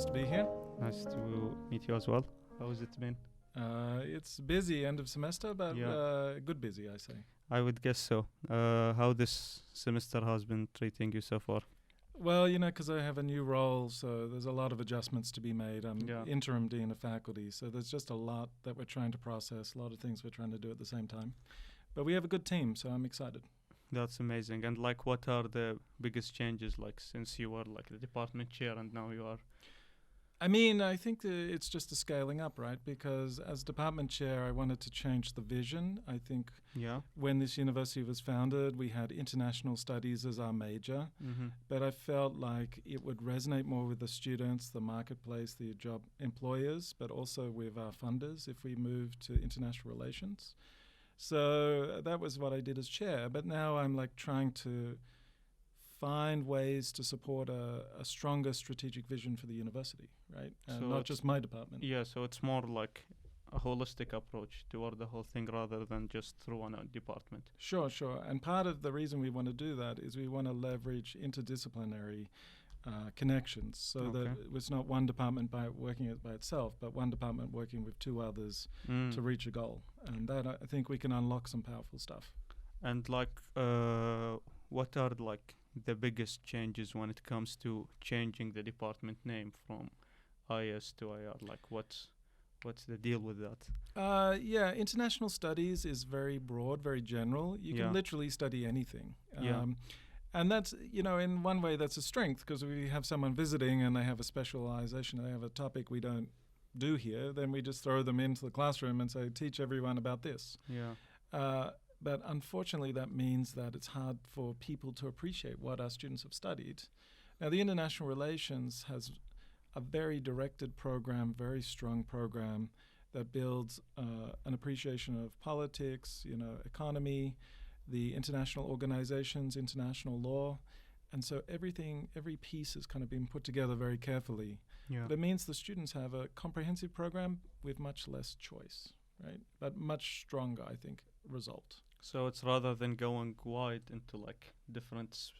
Nice to be here. Nice to meet you as well. How has it been? It's busy end of semester, but good busy, I say. I would guess so. How this semester has been treating you so far? Well, because I have a new role, so there's a lot of adjustments to be made. I'm interim dean of faculty, so there's just a lot that we're trying to process, a lot of things we're trying to do at the same time. But we have a good team, so I'm excited. That's amazing. And what are the biggest changes, since you were the department chair and now you are? I think it's just a scaling up, right? Because as department chair, I wanted to change the vision. I think when this university was founded, we had international studies as our major. Mm-hmm. But I felt like it would resonate more with the students, the marketplace, the job employers, but also with our funders if we moved to international relations. So that was what I did as chair. But now I'm trying to find ways to support a stronger strategic vision for the university, right? And so not just my department. Yeah, so it's more like a holistic approach toward the whole thing rather than just through one department. Sure. And part of the reason we want to do that is we want to leverage interdisciplinary connections so that it's not one department working by itself, but one department working with two others to reach a goal. And that, I think we can unlock some powerful stuff. And what are the biggest changes when it comes to changing the department name from AUIS to IR? What's the deal with that? International studies is very broad, very general. You can literally study anything. And that's, in one way that's a strength because we have someone visiting and they have a specialization, they have a topic we don't do here, then we just throw them into the classroom and say, teach everyone about this. But unfortunately, that means that it's hard for people to appreciate what our students have studied. Now, the international relations has a very directed program, very strong program that builds an appreciation of politics, economy, the international organizations, international law. And so every piece has kind of been put together very carefully. But it means the students have a comprehensive program with much less choice, right? But much stronger, I think, result. So it's rather than going wide into different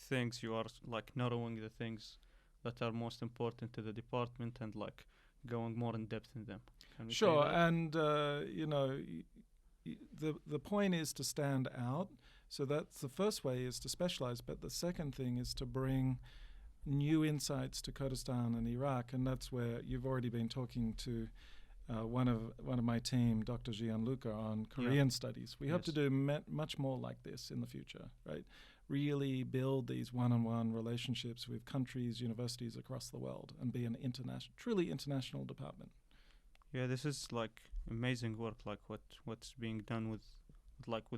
things, you are narrowing the things that are most important to the department and going more in depth in them. Sure, and the point is to stand out. So that's the first way is to specialize, but the second thing is to bring new insights to Kurdistan and Iraq, and that's where you've already been talking to one of my team, Dr. Gianluca, on Korean studies. We hope to do much more like this in the future, right? Really build these one-on-one relationships with countries, universities across the world, and be an truly international department. Yeah, this is amazing work, what's being done with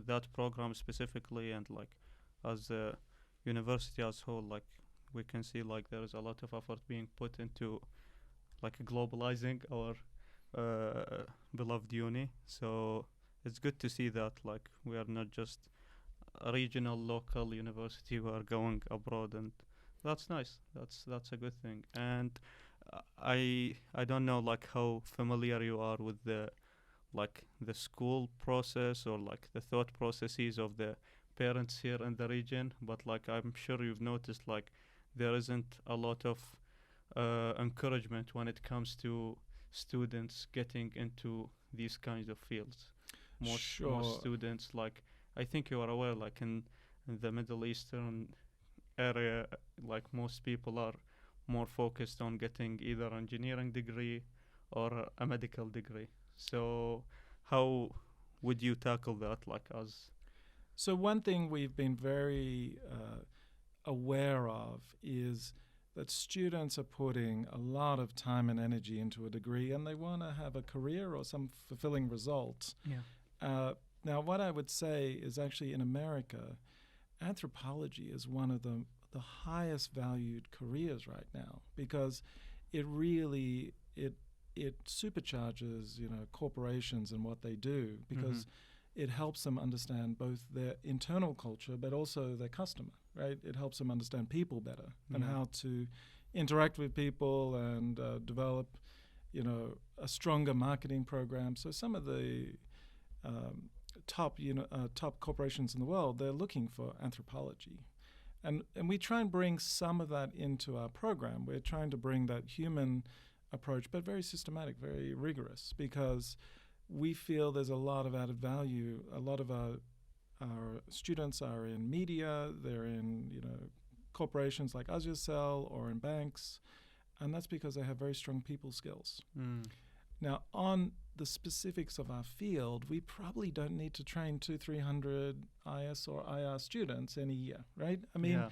that program specifically, and as a university as whole, we can see there is a lot of effort being put into globalizing our beloved uni. So it's good to see that we are not just a regional local university, we are going abroad, and that's nice. That's a good thing. And I don't know how familiar you are with the school process or the thought processes of the parents here in the region, but I'm sure you've noticed there isn't a lot of encouragement when it comes to students getting into these kinds of fields. Most students, I think you are aware, in the Middle Eastern area, most people are more focused on getting either engineering degree or a medical degree. So how would you tackle that as? So one thing we've been very aware of is that students are putting a lot of time and energy into a degree and they want to have a career or some fulfilling result. Now, what I would say is actually in America, anthropology is one of the highest valued careers right now because it really it supercharges corporations and what they do because it helps them understand both their internal culture but also their customer, right? It helps them understand people better and how to interact with people and develop, a stronger marketing program. So some of the top corporations in the world, they're looking for anthropology. And we try and bring some of that into our program. We're trying to bring that human approach, but very systematic, very rigorous, because we feel there's a lot of added value. A lot of our students are in media, they're in corporations like Azure or in banks, and that's because they have very strong people skills. Now, on the specifics of our field, we probably don't need to train 200-300 IS or IR students in a year, right? I mean,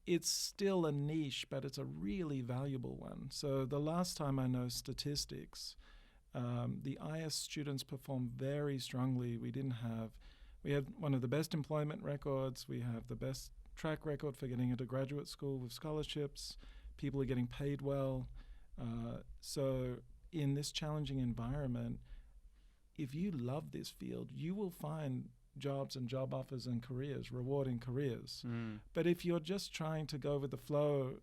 it's still a niche, but it's a really valuable one. So the last time I know statistics, the IS students performed very strongly. We had one of the best employment records. We have the best track record for getting into graduate school with scholarships. People are getting paid well. So in this challenging environment, if you love this field, you will find jobs and job offers and careers, rewarding careers. But if you're just trying to go with the flow,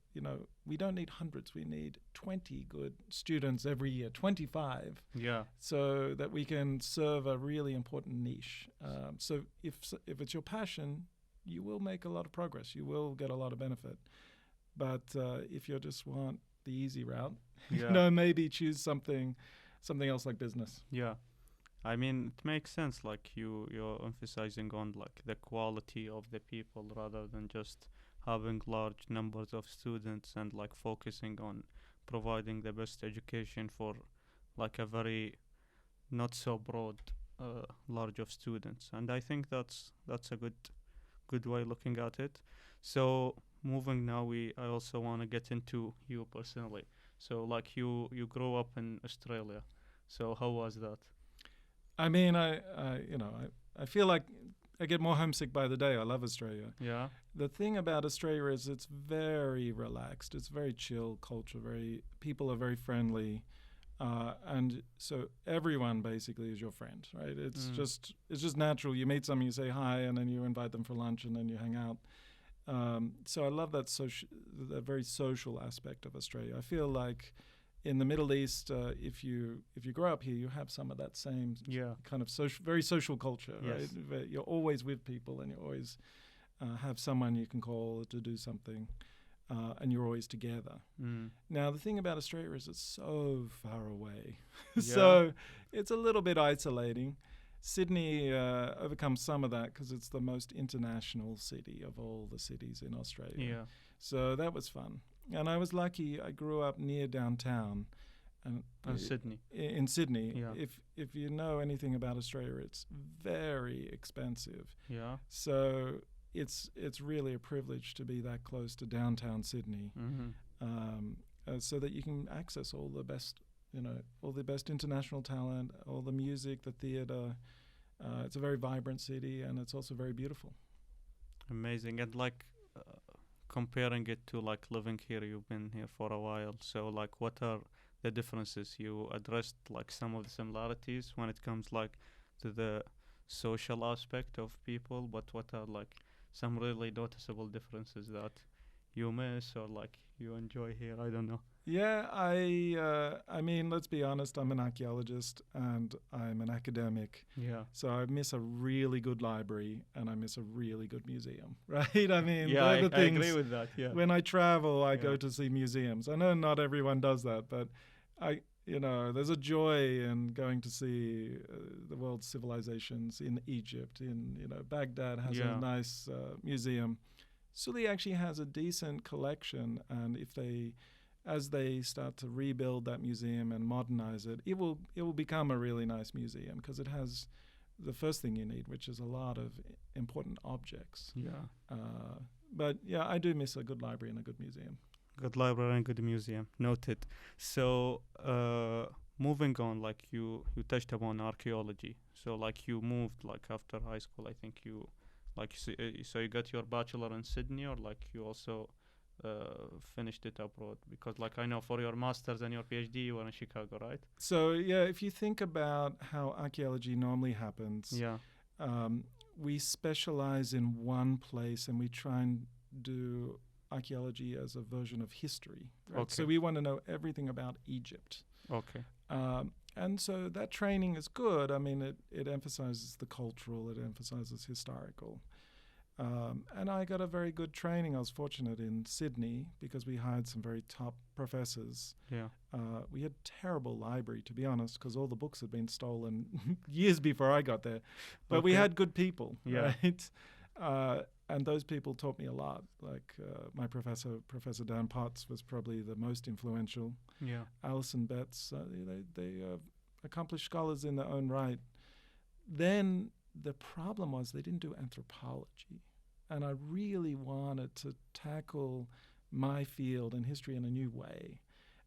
we don't need hundreds. We need 20 good students every year, 25. Yeah. So that we can serve a really important niche. So if it's your passion, you will make a lot of progress. You will get a lot of benefit. But if you just want the easy route, maybe choose something else like business. Yeah. I mean, it makes sense, like you're emphasizing on like the quality of the people rather than just having large numbers of students, and like focusing on providing the best education for like a very not so broad large of students. And I think that's a good way looking at it. So moving now, I also want to get into you personally. So like you grew up in Australia. So how was that? I mean, I feel like I get more homesick by the day. I love Australia. Yeah. The thing about Australia is it's very relaxed. It's very chill culture. People are very friendly, and so everyone basically is your friend, right? It's just natural. You meet someone, you say hi, and then you invite them for lunch, and then you hang out. So I love that very social aspect of Australia. I feel like in the Middle East, if you grow up here, you have some of that same kind of very social culture, right? You're always with people, and you always have someone you can call to do something, and you're always together. Now, the thing about Australia is it's so far away, so it's a little bit isolating. Sydney overcomes some of that because it's the most international city of all the cities in Australia. Yeah. So that was fun. And I was lucky. I grew up near downtown, and Sydney. In Sydney. Yeah. If you know anything about Australia, it's very expensive. Yeah. So it's really a privilege to be that close to downtown Sydney, so that you can access all the best international talent, all the music, the theatre. It's a very vibrant city, and it's also very beautiful. Amazing. And like comparing it to like living here, you've been here for a while, so like what are the differences? You addressed like some of the similarities when it comes like to the social aspect of people, but what are like some really noticeable differences that you miss or like you enjoy here? I don't know. Yeah, I mean, let's be honest, I'm an archaeologist and I'm an academic. Yeah. So I miss a really good library and I miss a really good museum, right? I mean, yeah, I agree with that, yeah. When I travel, I go to see museums. I know not everyone does that, but there's a joy in going to see the world's civilizations in Egypt. Baghdad has a nice museum. Suli actually has a decent collection, and as they start to rebuild that museum and modernize it, it will become a really nice museum because it has the first thing you need, which is a lot of important objects. Yeah. But yeah, I do miss a good library and a good museum. Good library and good museum. Noted. So moving on, like you touched upon archaeology. So like you moved like after high school, I think you like so you got your bachelor in Sydney, or like you also finished it abroad? Because like I know for your master's and your PhD you were in Chicago, right? So yeah, if you think about how archaeology normally happens, we specialize in one place and we try and do archaeology as a version of history. Right? Okay. So we want to know everything about Egypt. Okay. And so that training is good. I mean, it emphasizes the cultural, it emphasizes historical. And I got a very good training. I was fortunate in Sydney because we hired some very top professors. Yeah. We had terrible library, to be honest, because all the books had been stolen years before I got there. But we had good people, right? And those people taught me a lot. Like my Professor Dan Potts, was probably the most influential. Yeah. Alison Betts, they accomplished scholars in their own right. Then the problem was they didn't do anthropology. And I really wanted to tackle my field and history in a new way.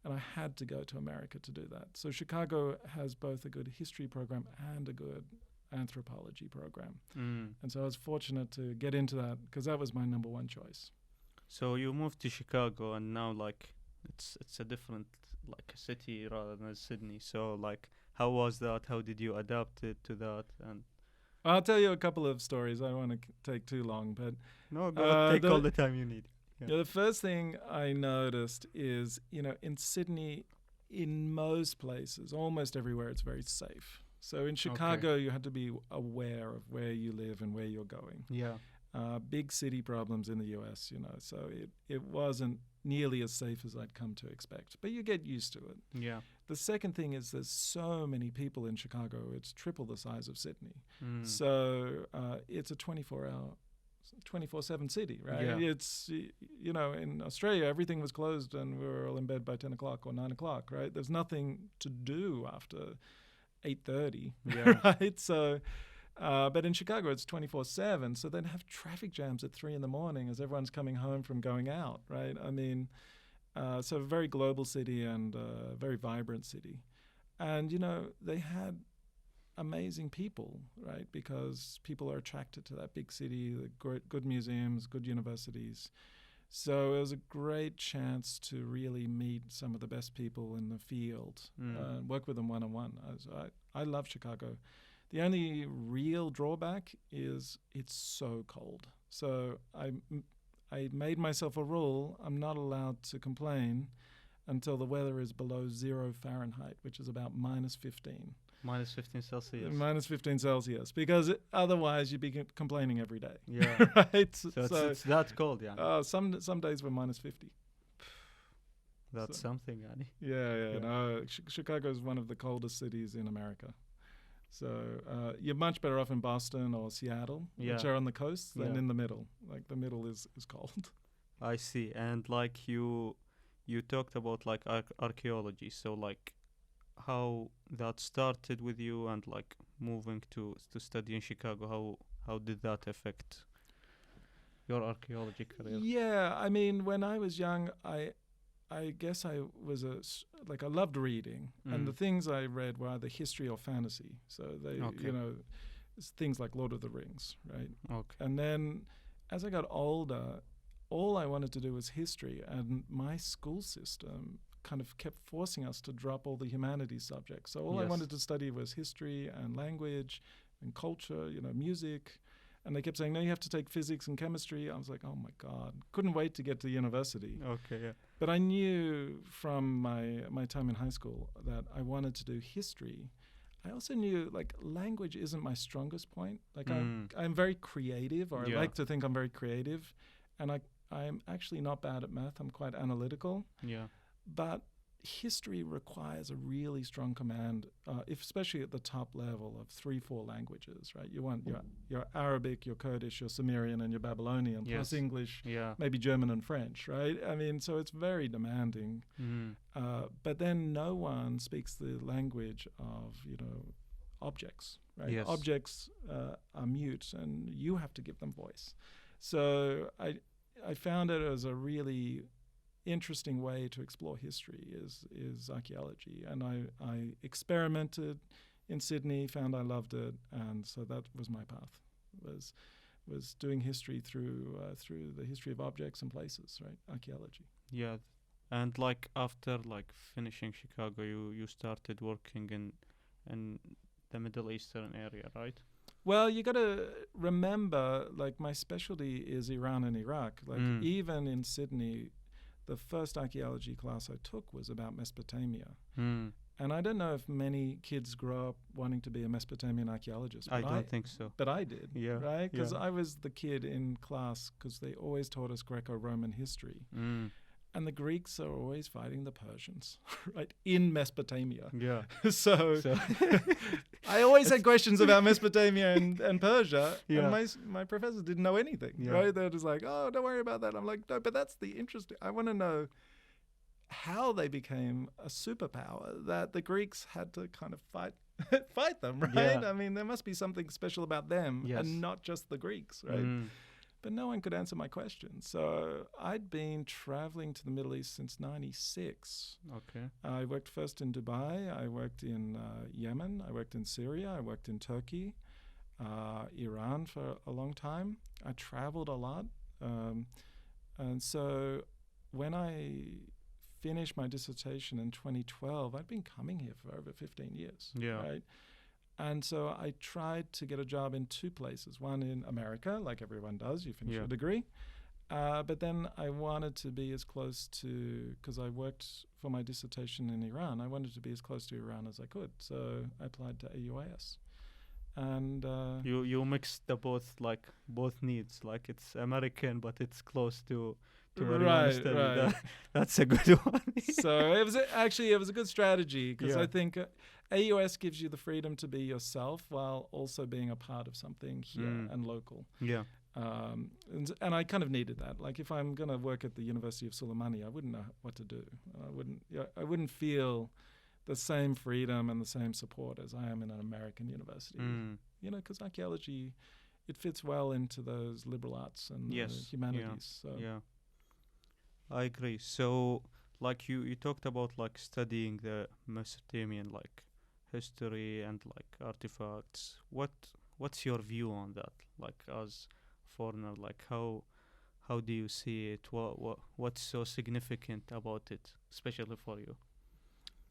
And I had to go to America to do that. So Chicago has both a good history program and a good anthropology program. And so I was fortunate to get into that because that was my number one choice. So you moved to Chicago, and now like it's a different like a city rather than Sydney. So like how was that? How did you adapt it to that? And I'll tell you a couple of stories. I don't want to take too long, but no, go take all the time you need. Yeah, the first thing I noticed is, in Sydney, in most places, almost everywhere, it's very safe. So in Chicago, you had to be aware of where you live and where you're going. Yeah. Big city problems in the US, so it wasn't nearly as safe as I'd come to expect. But you get used to it. Yeah. The second thing is there's so many people in Chicago, it's triple the size of Sydney. So it's a 24/7 city, right? Yeah. It's, in Australia, everything was closed and we were all in bed by 10 o'clock or 9 o'clock, right? There's nothing to do after 8:30, right? So, but in Chicago, it's 24/7. So they'd have traffic jams at 3 a.m. as everyone's coming home from going out, right? I mean, so a very global city and a very vibrant city. And, they had amazing people, right? Because people are attracted to that big city, the good museums, good universities. So it was a great chance to really meet some of the best people in the field and work with them one-on-one. I love Chicago. The only real drawback is it's so cold. So I made myself a rule. I'm not allowed to complain until the weather is below 0 Fahrenheit, which is about -15. -15 Celsius. -15 Celsius, because otherwise you'd be complaining every day. Yeah. Right? So it's that cold, yeah. Some days were -50. That's something, Annie. Yeah. No, Chicago is one of the coldest cities in America. So you're much better off in Boston or Seattle, which are on the coast, than in the middle. Like the middle is cold. I see. And like you talked about like archaeology. So like how that started with you and like moving to study in Chicago, how did that affect your archaeology career? Yeah, I mean, when I was young, I guess I was I loved reading, and the things I read were either history or fantasy. So they, things like Lord of the Rings, right? Okay. And then as I got older, all I wanted to do was history, and my school system kind of kept forcing us to drop all the humanities subjects. So all I wanted to study was history and language and culture, music. And they kept saying, no, you have to take physics and chemistry. I was like, oh, my God. Couldn't wait to get to university. Okay, yeah. But I knew from my time in high school that I wanted to do history. I also knew, language isn't my strongest point. I'm very creative, or I like to think I'm very creative. And I'm actually not bad at math. I'm quite analytical. Yeah. But history requires a really strong command, especially at the top level of 3-4 languages, right? You want your Arabic, your Kurdish, your Sumerian, and your Babylonian, plus English, maybe German and French, right? I mean, so it's very demanding. But then no one speaks the language of, objects, right? Yes. Objects are mute, and you have to give them voice. So I found it as a really interesting way to explore history is archaeology, and I experimented in Sydney, found I loved it, and so that was my path, was doing history through the history of objects and places, right? Archaeology. Yeah. And after finishing Chicago, you started working in the Middle Eastern area, right? Well, you got to remember, my specialty is Iran and Iraq. Even in Sydney, the first archaeology class I took was about Mesopotamia. And I don't know if many kids grow up wanting to be a Mesopotamian archaeologist. I don't think so. But I did, Yeah. right? Because Yeah. I was the kid in class because they always taught us Greco-Roman history. Mm. And the Greeks are always fighting the Persians, right, in Mesopotamia. Yeah. So I always had questions about Mesopotamia and Persia, Yeah. and my professors didn't know anything, Yeah. right? They're just like, oh, don't worry about that. I'm like, no, but that's the interesting. I want to know how they became a superpower that the Greeks had to kind of fight them, right? Yeah. I mean, there must be something special about them Yes. and not just the Greeks, right? Mm. But no one could answer my question. So I'd been traveling to the Middle East since '96. Okay. I worked first in Dubai. I worked in Yemen. I worked in Syria. I worked in Turkey, Iran for a long time. I traveled a lot. And so when I finished my dissertation in 2012, I'd been coming here for over 15 years. Yeah. Right? And so I tried to get a job in two places. One in America, like everyone does. You finish Yeah. your degree. But then I wanted to be as close to, because I worked for my dissertation in Iran, I wanted to be as close to Iran as I could. So I applied to AUIS. And You mix the both needs. Like it's American, but it's close to where you want to study. right. That's a good one. So it was a good strategy because Yeah. I think AUS gives you the freedom to be yourself while also being a part of something here and local. Yeah. And I kind of needed that. Like if I'm going to work at the University of Suleimani, I wouldn't know what to do. I wouldn't feel the same freedom and the same support as I am in an American university. Mm. You know, because archaeology, it fits well into those liberal arts and Yes. humanities. So. Yeah. I agree. So, like you talked about like studying the Mesopotamian like history and like artifacts. What's your view on that? Like as foreigner, like how do you see it? What's so significant about it, especially for you?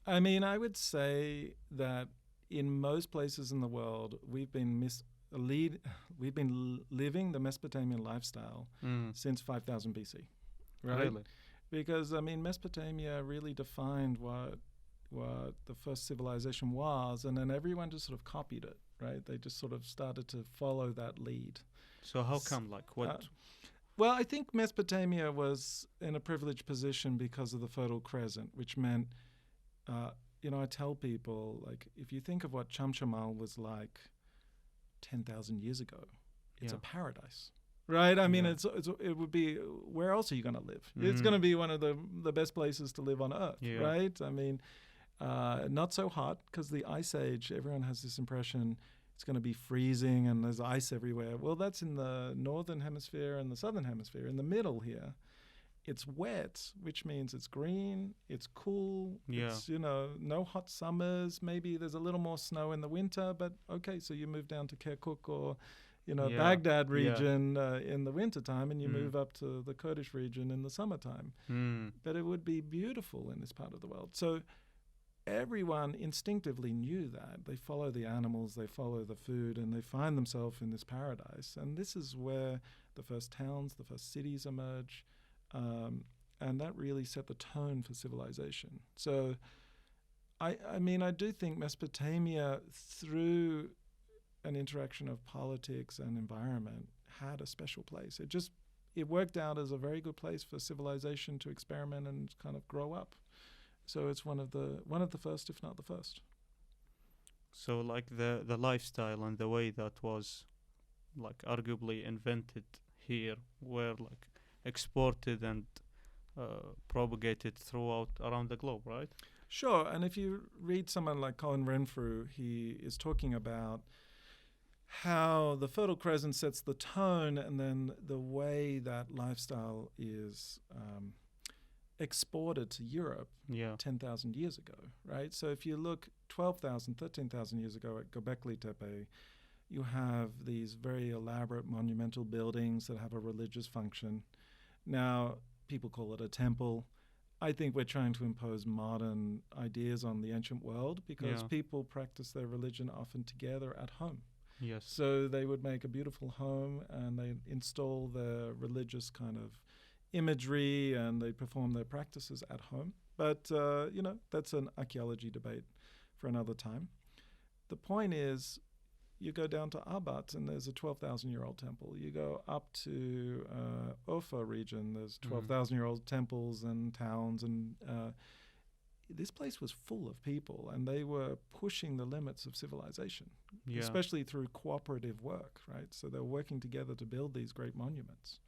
I mean, I would say that in most places in the world, we've been living the Mesopotamian lifestyle since 5000 BC. Right? Really? Because I mean, Mesopotamia really defined what the first civilization was, and then everyone just sort of copied it, right? They just sort of started to follow that lead. So how come? Like what? Well, I think Mesopotamia was in a privileged position because of the Fertile Crescent, which meant, I tell people, like, if you think of what Chamchamal was like 10,000 years ago, it's a paradise. Right, I mean, it would be. Where else are you going to live? It's going to be one of the best places to live on Earth, right? I mean, not so hot because the Ice Age. Everyone has this impression it's going to be freezing and there's ice everywhere. Well, that's in the northern hemisphere and the southern hemisphere. In the middle here, it's wet, which means it's green, it's cool. Yeah. It's no hot summers. Maybe there's a little more snow in the winter, but okay, so you move down to Kirkuk or Baghdad region in the wintertime, and you move up to the Kurdish region in the summertime. But it would be beautiful in this part of the world. So everyone instinctively knew that. They follow the animals, they follow the food, and they find themselves in this paradise. And this is where the first towns, the first cities emerge, and that really set the tone for civilization. So I mean, I do think Mesopotamia, through an interaction of politics and environment, had a special place. It worked out as a very good place for civilization to experiment and kind of grow up. So it's one of the first, if not the first. So like the lifestyle and the way that was like arguably invented here were like exported and propagated throughout around the globe, right? Sure. And if you read someone like Colin Renfrew, he is talking about how the Fertile Crescent sets the tone, and then the way that lifestyle is exported to Europe 10,000 years ago, right? So if you look 12,000, 13,000 years ago at Göbekli Tepe, you have these very elaborate monumental buildings that have a religious function. Now, people call it a temple. I think we're trying to impose modern ideas on the ancient world because people practice their religion often together at home. Yes. So they would make a beautiful home and they install their religious kind of imagery and they perform their practices at home. But, that's an archaeology debate for another time. The point is, you go down to Abat and there's a 12,000-year-old temple. You go up to Urfa region, there's 12,000-year-old temples and towns. And this place was full of people, and they were pushing the limits of civilization, especially through cooperative work, right? So they were working together to build these great monuments.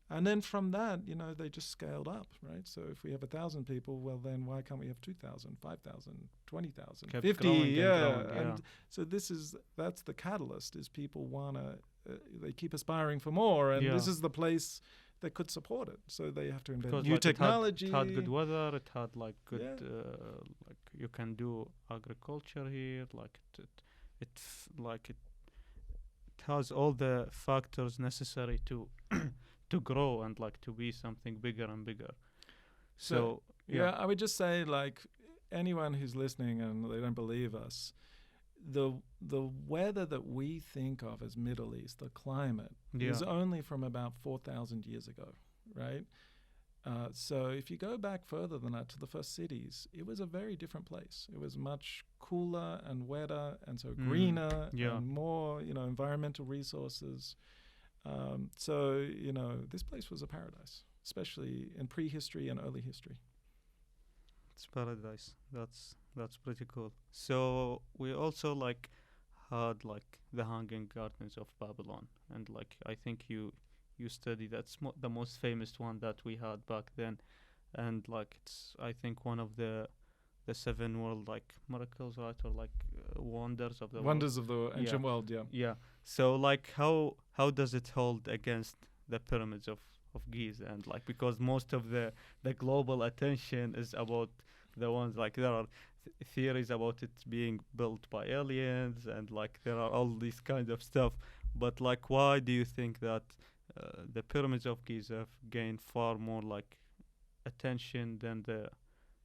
And then from that, they just scaled up, right? So if we have 1,000 people, well, then why can't we have 2,000, 5,000, 20,000, 50? And so that's the catalyst, is people want to, they keep aspiring for more, and this is the place that could support it. So they have to invent new technology. It had good weather, it had good, you can do agriculture here, it has all the factors necessary to to grow and to be something bigger and bigger. So I would just say, anyone who's listening and they don't believe us, the weather that we think of as Middle East, the climate, is only from about 4,000 years ago, right? So if you go back further than that to the first cities, it was a very different place. It was much cooler and wetter, and so greener and more, environmental resources. So this place was a paradise, especially in prehistory and early history. It's paradise. That's pretty cool. So we also had the Hanging Gardens of Babylon, and I think you studied that's the most famous one that we had back then, and it's I think one of the 7 world miracles, right, or wonders of the wonders of the ancient world. So how does it hold against the pyramids of Giza? And because most of the global attention is about the ones, there are theories about it being built by aliens, and there are all these kind of stuff, but why do you think that the pyramids of Giza have gained far more attention than the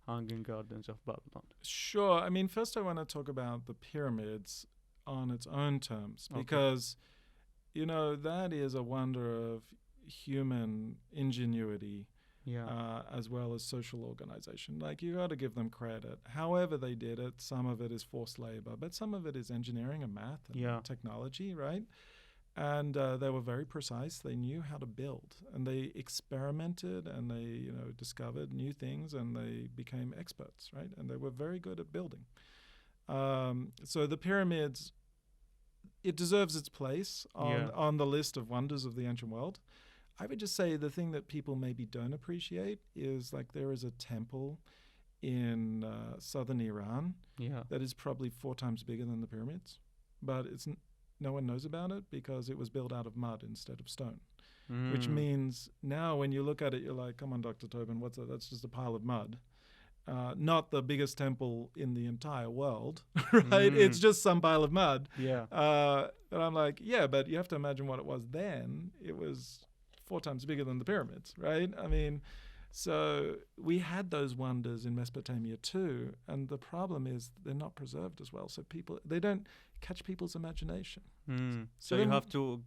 Hanging Gardens of Babylon? Sure. I mean, first I want to talk about the pyramids on its own terms, because that is a wonder of human ingenuity, as well as social organization. You got to give them credit. However they did it, some of it is forced labor, but some of it is engineering and math and technology, right? And they were very precise. They knew how to build, and they experimented, and they discovered new things, and they became experts, right? And they were very good at building. So the pyramids, it deserves its place on the list of wonders of the ancient world. I would just say the thing that people maybe don't appreciate is there is a temple in southern Iran that is probably 4 times bigger than the pyramids, but no one knows about it because it was built out of mud instead of stone, which means now when you look at it, you're like, come on, Dr. Tobin, what's that? That's just a pile of mud. Not the biggest temple in the entire world, right? It's just some pile of mud. And I'm like, but you have to imagine what it was then. It was 4 times bigger than the pyramids, right? I mean, so we had those wonders in Mesopotamia too, and the problem is they're not preserved as well. So they don't catch people's imagination. So you have to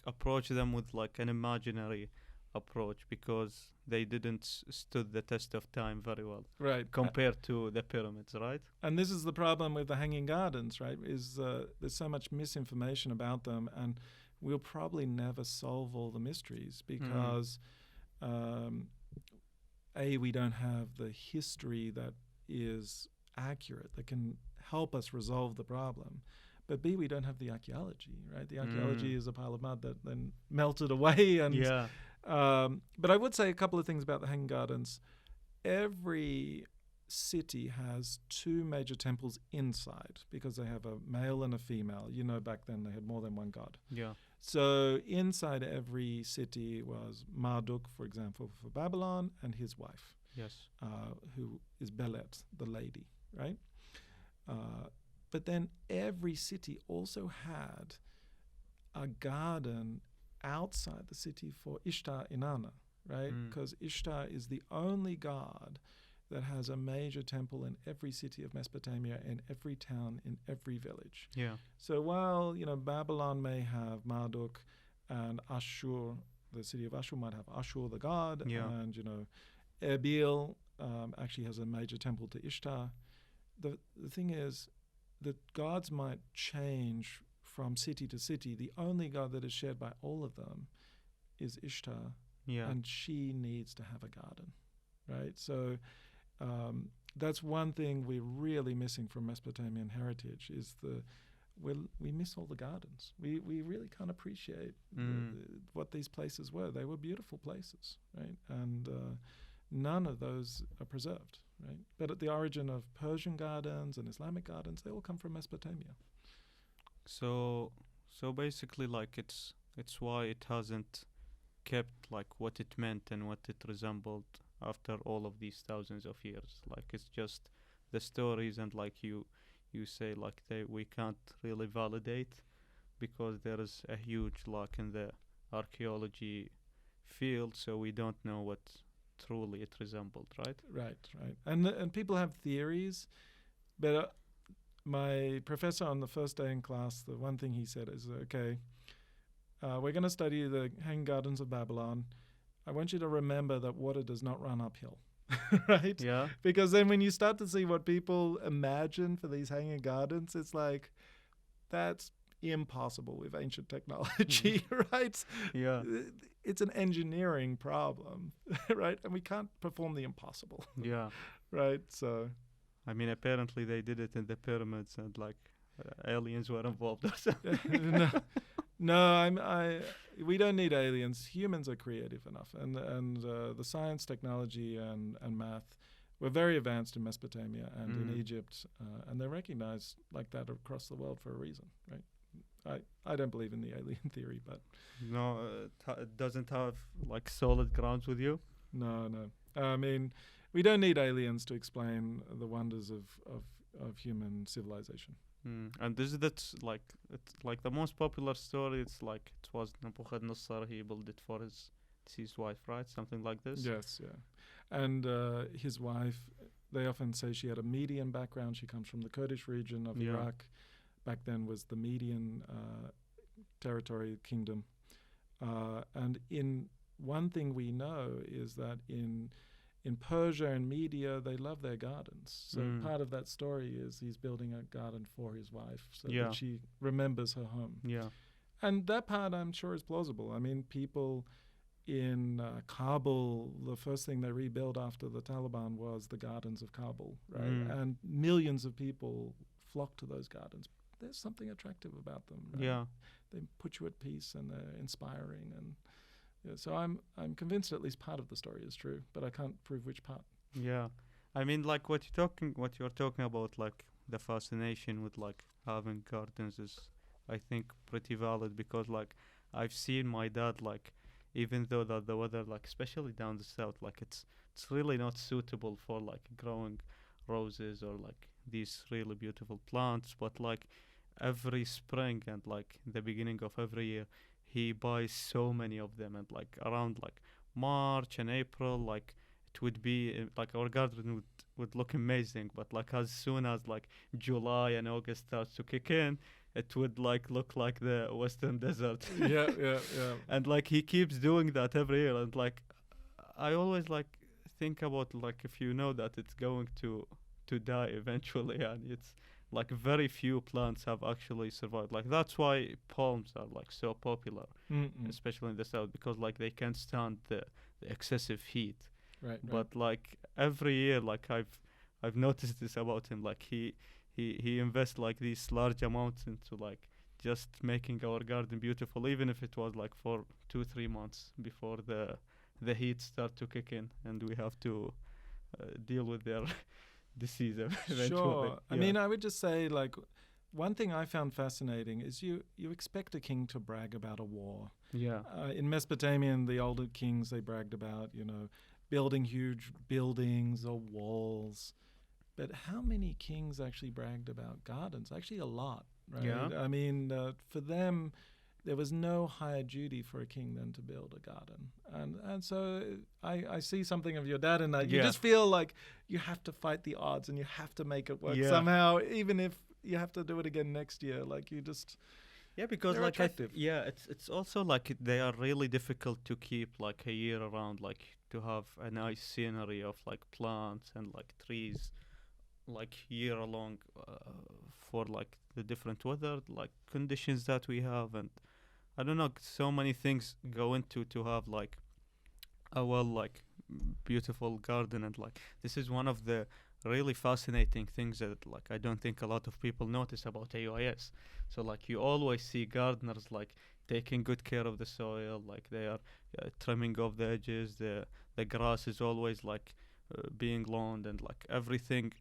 approach them with an imaginary approach, because they didn't stood the test of time very well, right, compared to the pyramids, right? And this is the problem with the Hanging Gardens, right? Is there's so much misinformation about them, and we'll probably never solve all the mysteries because we don't have the history that is accurate, that can help us resolve the problem. But B, we don't have the archaeology, right? The archaeology is a pile of mud that then melted away. And but I would say a couple of things about the Hanging Gardens. Every city has 2 major temples inside because they have a male and a female. Back then they had more than one god. So inside every city was Marduk, for example, for Babylon, and his wife. Who is Belet, the lady, right? But then every city also had a garden outside the city for Ishtar Inanna, right? Because Ishtar is the only god that has a major temple in every city of Mesopotamia, in every town, in every village. So while, Babylon may have Marduk, and Ashur, the city of Ashur might have Ashur the god, and, Erbil actually has a major temple to Ishtar. The thing is that gods might change from city to city. The only god that is shared by all of them is Ishtar, and she needs to have a garden, right? So that's one thing we're really missing from Mesopotamian heritage is we miss all the gardens. We really can't appreciate what these places were. They were beautiful places, right? And none of those are preserved, right? But at the origin of Persian gardens and Islamic gardens, they all come from Mesopotamia. So basically, like it's why it hasn't kept like what it meant and what it resembled after all of these thousands of years. Like it's just the stories, and like you say, like we can't really validate because there is a huge lack in the archaeology field, so we don't know what truly it resembled, right? Right. And people have theories, but my professor on the first day in class, the one thing he said is, okay, we're going to study the Hanging Gardens of Babylon. I want you to remember that water does not run uphill, right? Yeah. Because then when you start to see what people imagine for these hanging gardens, it's like, that's impossible with ancient technology, right? Yeah. It's an engineering problem, right? And we can't perform the impossible. Yeah. Right? So... I mean, apparently they did it in the pyramids, and like aliens were involved or something. We don't need aliens. Humans are creative enough, and the science, technology, and math were very advanced in Mesopotamia and in Egypt, and they're recognized like that across the world for a reason, right? I don't believe in the alien theory, but no, it doesn't have like solid grounds with you. No. I mean, we don't need aliens to explain the wonders of human civilization. And that's like it's like the most popular story. It's like it was Nebuchadnezzar. He built it for his wife, right? Something like this. Yes, yeah. And his wife, they often say she had a Median background. She comes from the Kurdish region of Iraq. Back then was the Median territory kingdom. And in one thing we know is that in Persia and Media, they love their gardens. So part of that story is he's building a garden for his wife so that she remembers her home. Yeah. And that part, I'm sure, is plausible. I mean, people in Kabul, the first thing they rebuilt after the Taliban was the gardens of Kabul, right? And millions of people flock to those gardens. There's something attractive about them, right? Yeah. They put you at peace and they're inspiring, and so I'm convinced at least part of the story is true, but I can't prove which part. Yeah, I mean, like what you're talking about, like the fascination with like having gardens is, I think, pretty valid, because like I've seen my dad, like even though that the weather, like especially down the south, like it's really not suitable for like growing roses or like these really beautiful plants, but like every spring and like the beginning of every year, he buys so many of them, and like around like March and April, like it would be like our garden would look amazing, but like as soon as like July and August starts to kick in, it would like look like the Western Desert. Yeah. And like he keeps doing that every year, and like I always like think about like if you know that it's going to die eventually, and it's like very few plants have actually survived. Like that's why palms are like so popular, especially in the south, because like they can't stand the excessive heat. Right. But like every year, like I've noticed this about him. Like he invests like these large amounts into like just making our garden beautiful, even if it was like for 2-3 months before the heat start to kick in, and we have to deal with their disease eventually. Sure. I mean, I would just say, like, one thing I found fascinating is you expect a king to brag about a war. Yeah. In Mesopotamia, the older kings, they bragged about, building huge buildings or walls. But how many kings actually bragged about gardens? Actually, a lot, right? Yeah. I mean, for them, there was no higher duty for a king than to build a garden. And so I see something of your dad in that. You just feel like you have to fight the odds and you have to make it work somehow, even if you have to do it again next year. Like you just... Yeah, because like it's also like they are really difficult to keep like a year around. Like to have a nice scenery of like plants and like trees, like year long, for like the different weather like conditions that we have. And I don't know, so many things go into to have like a well like beautiful garden. And like this is one of the really fascinating things that like I don't think a lot of people notice about AUIS. So like you always see gardeners like taking good care of the soil, like they are trimming off the edges, the grass is always like being lawned, and like everything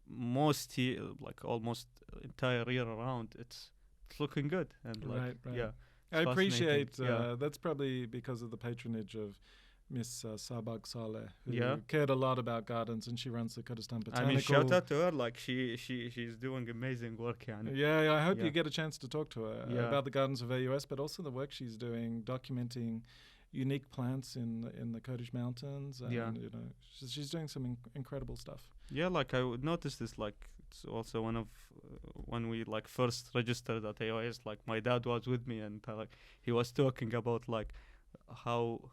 like almost entire year around it's looking good. And like Right. yeah, I it's fascinating. appreciate that's probably because of the patronage of Miss Sabag Saleh, who Yeah. cared a lot about gardens, and she runs the Kurdistan Botanical. I mean, shout out to her. Like she's doing amazing work. Yeah, I hope Yeah. you get a chance to talk to her Yeah. about the gardens of AUS, but also the work she's doing documenting unique plants in the Kurdish mountains. And, Yeah. you know, she's doing some incredible stuff. Yeah, like I would notice this. Like it's also one of when we like first registered at AOS. Like my dad was with me, and like he was talking about like how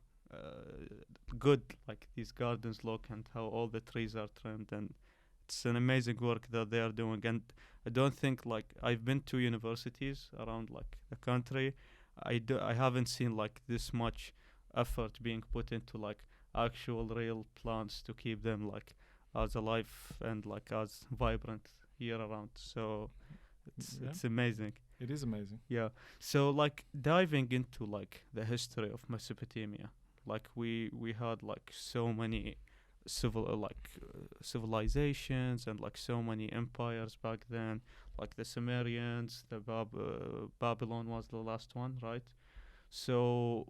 good like these gardens look, and how all the trees are trimmed, and it's an amazing work that they are doing. And I don't think like I've been to universities around like the country. I haven't seen like this much effort being put into like actual real plants to keep them like as alive and like as vibrant year around. So it's amazing. It is amazing. Yeah. So like diving into like the history of Mesopotamia, like we had like so many civilizations and like so many empires back then, like the Sumerians, the Babylon was the last one, right? So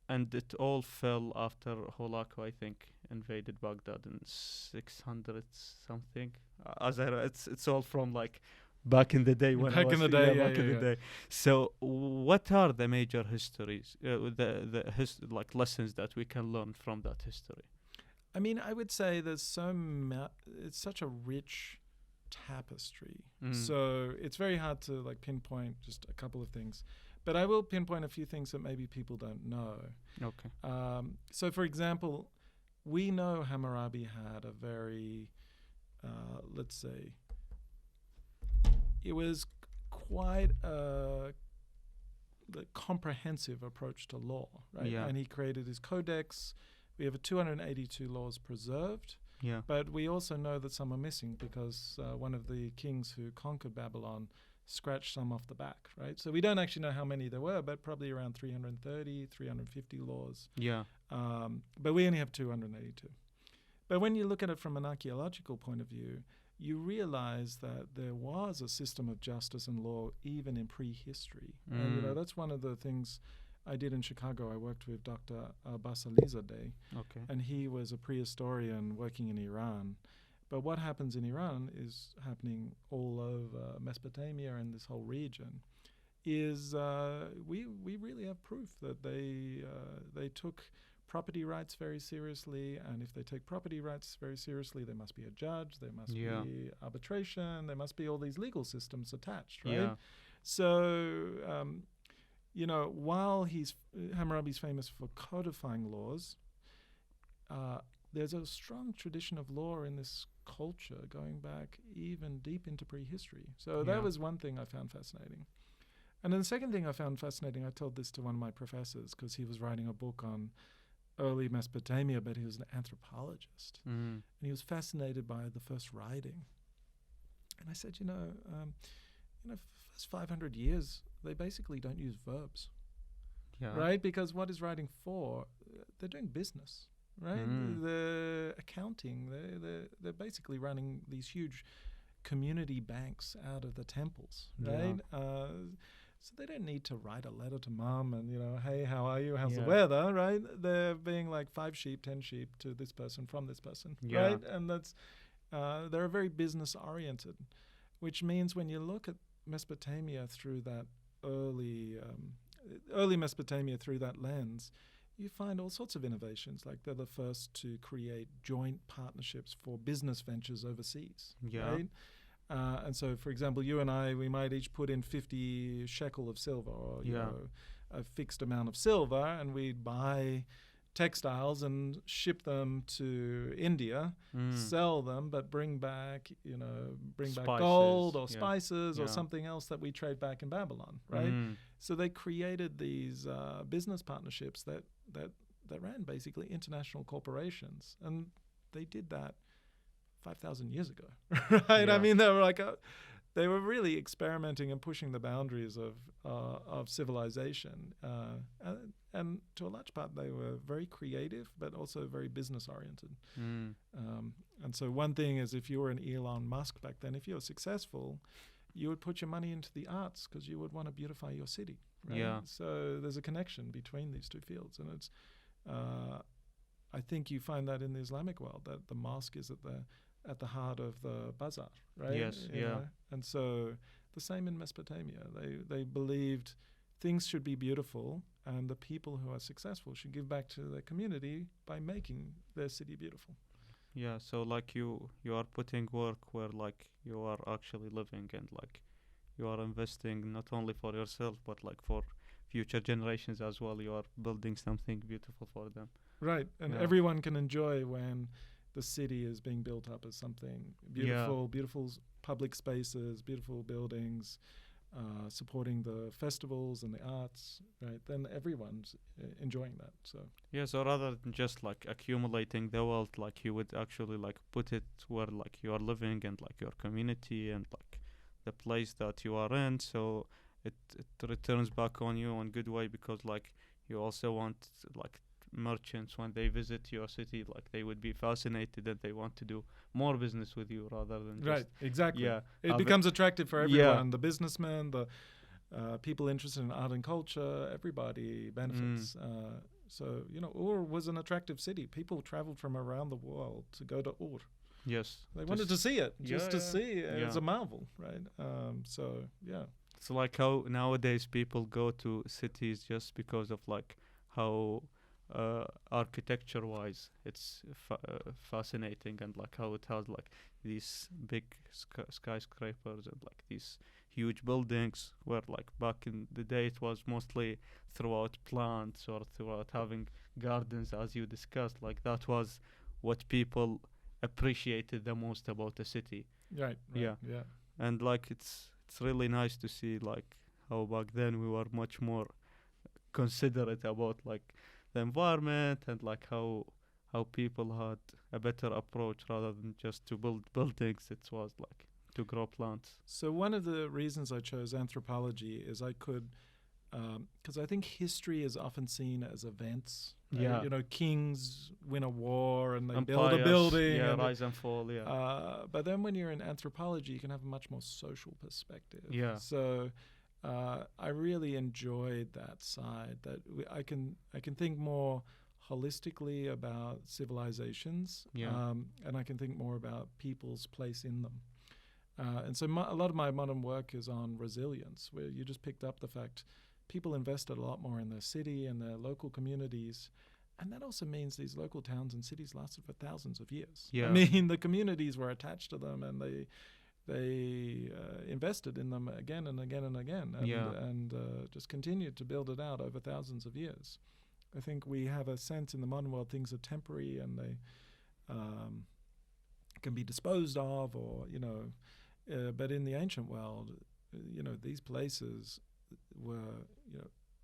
and it all fell after Holako, I think, invaded Baghdad in 600 something. As I it's all from like back in the day when back I was in the day, back in the day. So what are the major histories, like lessons that we can learn from that history? I mean, I would say there's it's such a rich tapestry. So it's very hard to like pinpoint just a couple of things. But I will pinpoint a few things that maybe people don't know. Okay. So, for example, we know Hammurabi had a very, let's say, it was quite a comprehensive approach to law, right? Yeah. And he created his codex. We have 282 laws preserved. Yeah. But we also know that some are missing because one of the kings who conquered Babylon scratched some off the back, right? So we don't actually know how many there were, but probably around 330, 350 laws. Yeah. But we only have 282. But when you look at it from an archaeological point of view, you realize that there was a system of justice and law even in prehistory. And, you know, that's one of the things I did in Chicago. I worked with Dr. Abbas Alizadeh, and he was a prehistorian working in Iran. But what happens in Iran is happening all over Mesopotamia and this whole region. Is we really have proof that they took property rights very seriously, and if they take property rights very seriously, there must be a judge, there must be arbitration, there must be all these legal systems attached, right? Yeah. So you know, while Hammurabi's famous for codifying laws, there's a strong tradition of law in this culture going back even deep into prehistory. So that was one thing I found fascinating. And then the second thing I found fascinating, I told this to one of my professors because he was writing a book on early Mesopotamia, but he was an anthropologist. And he was fascinated by the first writing. And I said, you know, for the first 500 years, they basically don't use verbs, right? Because what is writing for? They're doing business. Right, the accounting, they're basically running these huge community banks out of the temples, right? So they don't need to write a letter to mom and, you know, hey, how are you? How's the weather, right? They're being like 5 sheep, 10 sheep to this person from this person, right? And that's they're very business oriented, which means when you look at Mesopotamia through that early Mesopotamia through that lens, you find all sorts of innovations. Like they're the first to create joint partnerships for business ventures overseas, right? And so, for example, you and I, we might each put in 50 shekel of silver, or you know, a fixed amount of silver, and we'd buy textiles and ship them to India, sell them, but bring back gold or spices or something else that we trade back in Babylon, right? So they created these business partnerships that ran basically international corporations, and they did that 5,000 years ago, right? I mean, they were really experimenting and pushing the boundaries of civilization, and to a large part they were very creative, but also very business oriented. And so one thing is, if you were an Elon Musk back then, if you were successful, you would put your money into the arts because you would want to beautify your city, right? Yeah. So there's a connection between these two fields, and it's I think you find that in the Islamic world, that the mosque is at the heart of the bazaar, right? Yes, You know? And so the same in Mesopotamia. They believed things should be beautiful, and the people who are successful should give back to their community by making their city beautiful. Yeah, so like you are putting work where like you are actually living, and like you are investing not only for yourself but like for future generations as well. You are building something beautiful for them. Right, and everyone can enjoy when the city is being built up as something beautiful, beautiful public spaces, beautiful buildings, supporting the festivals and the arts, right? Then everyone's enjoying that. So rather than just like accumulating the wealth, like you would actually like put it where like you are living and like your community and like the place that you are in, so it returns back on you in good way, because like you also want like merchants, when they visit your city, like they would be fascinated and they want to do more business with you rather than right, exactly. It have becomes attractive for everyone. The businessmen, the people interested in art and culture, everybody benefits. So Ur was an attractive city. People traveled from around the world to go to Ur. Yes, they wanted to see it, just to see it. It's a marvel, right? It's like how nowadays people go to cities just because of like how architecture wise it's fascinating, and like how it has like these big skyscrapers and like these huge buildings, where like back in the day it was mostly throughout plants or throughout having gardens, as you discussed. Like that was what people appreciated the most about the city. Right. And like it's really nice to see like how back then we were much more considerate about like the environment, and like how people had a better approach rather than just to build buildings. It was like to grow plants. So one of the reasons I chose anthropology is I could, because I think history is often seen as events. Right? Kings win a war and they build a building. Rise and fall. But then when you're in anthropology, you can have a much more social perspective. So I really enjoyed that side, that I can think more holistically about civilizations, and I can think more about people's place in them. And so a lot of my modern work is on resilience, where you just picked up the fact people invested a lot more in their city and their local communities. And that also means these local towns and cities lasted for thousands of years. I mean, the communities were attached to them, and they invested in them again and again and again, and just continued to build it out over thousands of years. I think we have a sense in the modern world things are temporary and they can be disposed of, or but in the ancient world, these places were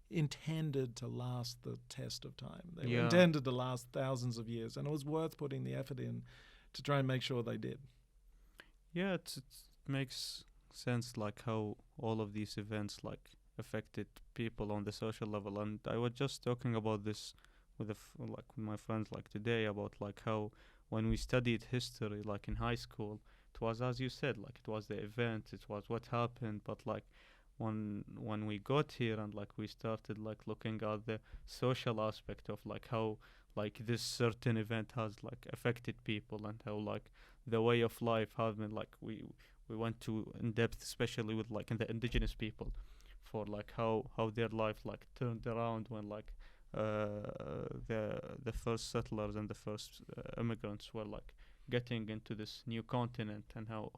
intended to last the test of time. They were intended to last thousands of years, and it was worth putting the effort in to try and make sure they did. Yeah, it makes sense, like how all of these events like affected people on the social level. And I was just talking about this with with my friends like today, about like how when we studied history like in high school, it was, as you said, like it was the event, it was what happened. But like when we got here and like we started like looking at the social aspect of like how like this certain event has like affected people, and how like the way of life has been, like we went to in depth, especially with like in the indigenous people, for like how their life like turned around when like the first settlers and the first immigrants were like getting into this new continent, and how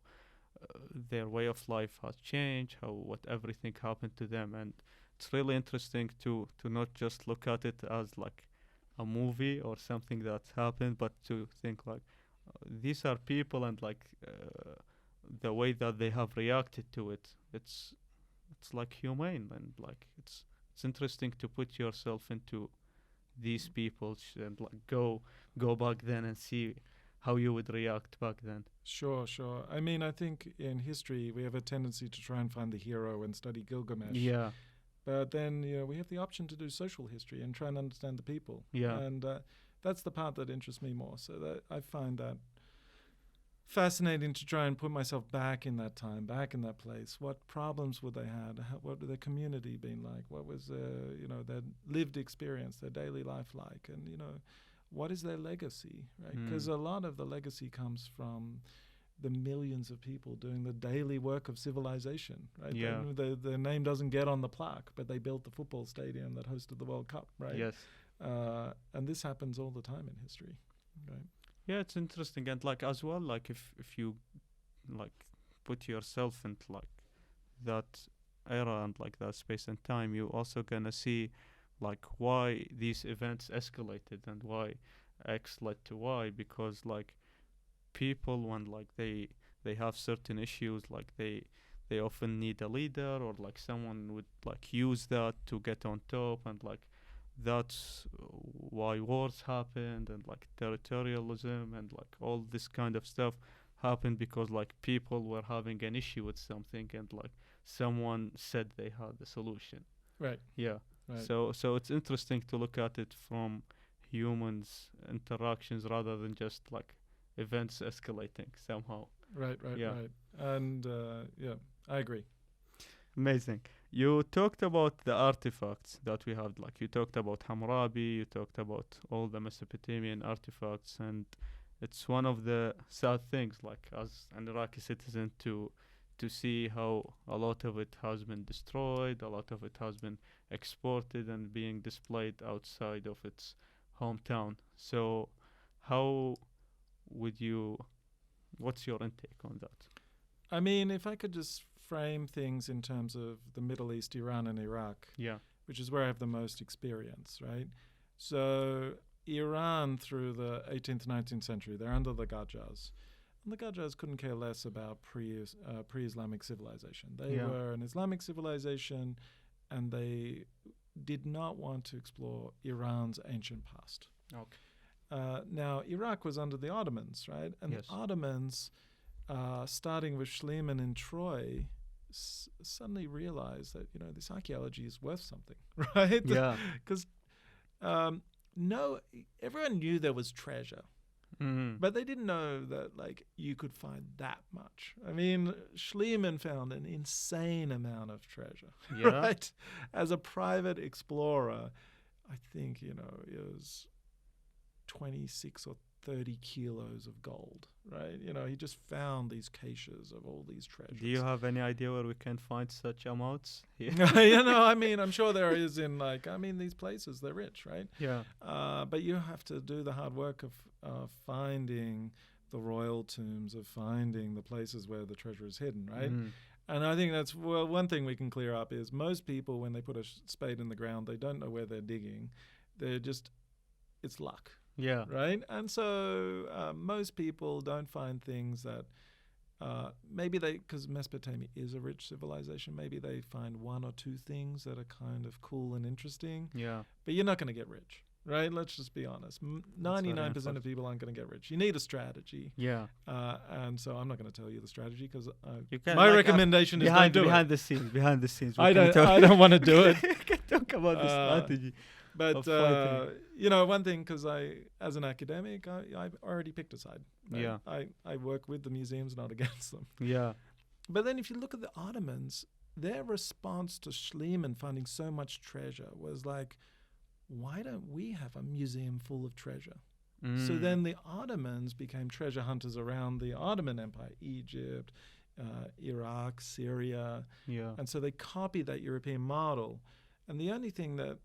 their way of life has changed, how what everything happened to them. And it's really interesting to not just look at it as like a movie or something that happened, but to think like these are people, and like the way that they have reacted to it, it's like humane, and like it's interesting to put yourself into these people and like go back then and see how you would react back then. Sure. I mean, I think in history we have a tendency to try and find the hero and study Gilgamesh. Yeah. But then, we have the option to do social history and try and understand the people. Yeah. And that's the part that interests me more. So that I find that fascinating to try and put myself back in that time, back in that place. What problems would they had? What would their community been like? What was their lived experience, their daily life like? And, what is their legacy, right? Because a lot of the legacy comes from the millions of people doing the daily work of civilization, right? Yeah. Their name doesn't get on the plaque, but they built the football stadium that hosted the World Cup, right? Yes. And this happens all the time in history, right? Yeah, it's interesting, and like as well, like if you like put yourself into like that era and like that space and time, you also gonna see like why these events escalated and why X led to Y, because like people, when like they have certain issues, like they often need a leader, or like someone would like use that to get on top, and like that's why wars happened, and like territorialism and like all this kind of stuff happened, because like people were having an issue with something, and like someone said they had the solution. Right. Yeah. Right. So it's interesting to look at it from humans' interactions rather than just like events escalating somehow. Right. Yeah. Right. And I agree. Amazing. You talked about the artifacts that we have, like you talked about Hammurabi, you talked about all the Mesopotamian artifacts, and it's one of the sad things, like as an Iraqi citizen, to see how a lot of it has been destroyed, a lot of it has been exported and being displayed outside of its hometown. So how would you, what's your intake on that? I mean, if I could just frame things in terms of the Middle East, Iran and Iraq, which is where I have the most experience, right? So Iran, through the 18th, 19th century, they're under the Gajars. And the Gajars couldn't care less about pre-Islamic civilization. They were an Islamic civilization, and they did not want to explore Iran's ancient past. Okay. Now, Iraq was under the Ottomans, right? And the Ottomans, starting with Schliemann in Troy, suddenly realized that, this archaeology is worth something, right? Yeah. Because everyone knew there was treasure. Mm-hmm. But they didn't know that, like, you could find that much. I mean, Schliemann found an insane amount of treasure, right? As a private explorer, I think, it was 26 or 30 kilos of gold, right? He just found these caches of all these treasures. Do you have any idea where we can find such amounts here? I mean, I'm sure there is in, these places, they're rich, right? Yeah. But you have to do the hard work of finding the royal tombs, of finding the places where the treasure is hidden, right? Mm. And I think that's, one thing we can clear up is most people, when they put a spade in the ground, they don't know where they're digging. It's luck. Yeah. Right? And so most people don't find things that maybe because Mesopotamia is a rich civilization, maybe they find one or two things that are kind of cool and interesting. Yeah. But you're not going to get rich, right? Let's just be honest. 99% of people aren't going to get rich. You need a strategy. Yeah. And so I'm not going to tell you the strategy, because my recommendation is don't do behind the scenes. I don't want to do it. You can talk about the strategy. But, one thing, because as an academic, I already picked a side. Right? Yeah. I work with the museums, not against them. Yeah. But then if you look at the Ottomans, their response to Schliemann finding so much treasure was like, why don't we have a museum full of treasure? Mm. So then the Ottomans became treasure hunters around the Ottoman Empire, Egypt, Iraq, Syria. Yeah. And so they copied that European model. And the only thing that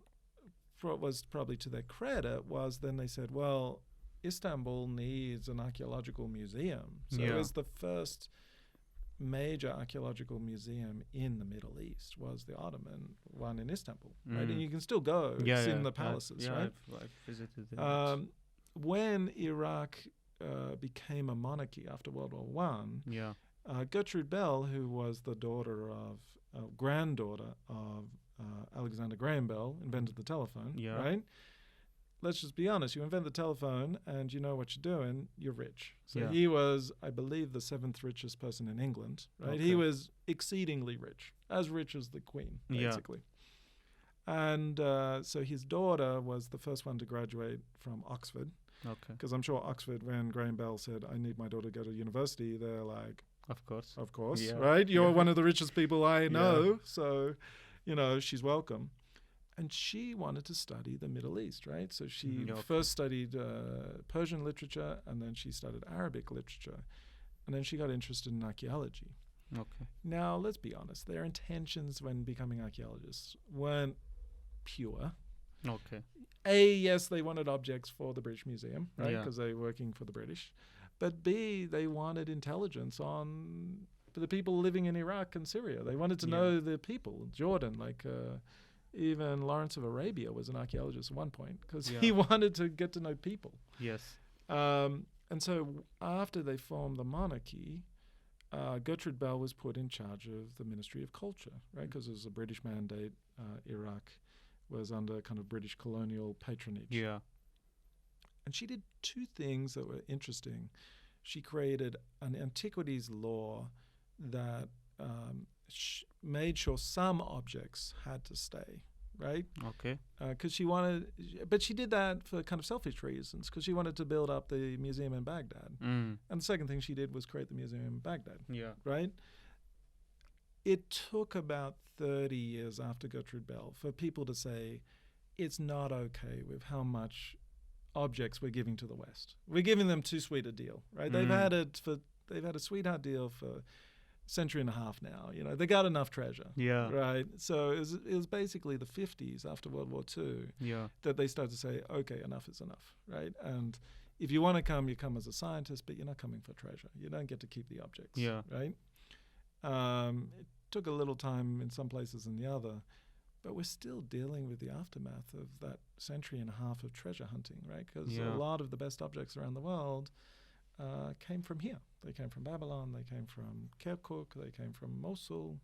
was probably to their credit was then they said, well, Istanbul needs an archaeological museum. So it was the first major archaeological museum in the Middle East was the Ottoman one in Istanbul, right? And you can still go in the palaces, right? I've visited them. When Iraq became a monarchy after World War One, Gertrude Bell, who was the granddaughter of Alexander Graham Bell, invented the telephone, right? Let's just be honest. You invent the telephone and you know what you're doing, you're rich. So he was, I believe, the 7th richest person in England, right? He was exceedingly rich as the Queen, basically. And so his daughter was the first one to graduate from Oxford. Because I'm sure Oxford, when Graham Bell said, I need my daughter to go to university, they're like, of course, right? You're one of the richest people I know. So, she's welcome. And she wanted to study the Middle East, right? So she first studied Persian literature, and then she studied Arabic literature. And then she got interested in archaeology. Now, let's be honest. Their intentions when becoming archaeologists weren't pure. Yes, they wanted objects for the British Museum, right? Because they were working for the British. But B, they wanted intelligence on the people living in Iraq and Syria. They wanted to know the people, Jordan, even Lawrence of Arabia was an archaeologist at one point because he wanted to get to know people. And so after they formed the monarchy, Gertrude Bell was put in charge of the Ministry of Culture, right? Because it was a British mandate. Iraq was under kind of British colonial patronage. And she did two things that were interesting. She created an antiquities law that made sure some objects had to stay, right? Because she wanted, but she did that for kind of selfish reasons, because she wanted to build up the museum in Baghdad. And the second thing she did was create the museum in Baghdad, right? It took about 30 years after Gertrude Bell for people to say, it's not okay with how much objects we're giving to the West. We're giving them too sweet a deal, right? They've had a sweetheart deal for century and a half now. They got enough treasure. Right. So it was basically the 50s after World War II that they started to say, okay, enough is enough, right? And if you want to come, you come as a scientist, but you're not coming for treasure. You don't get to keep the objects. Right. It took a little time in some places than the other, but we're still dealing with the aftermath of that century and a half of treasure hunting, right? Because a lot of the best objects around the world came from here. They came from Babylon, they came from Kirkuk, they came from Mosul.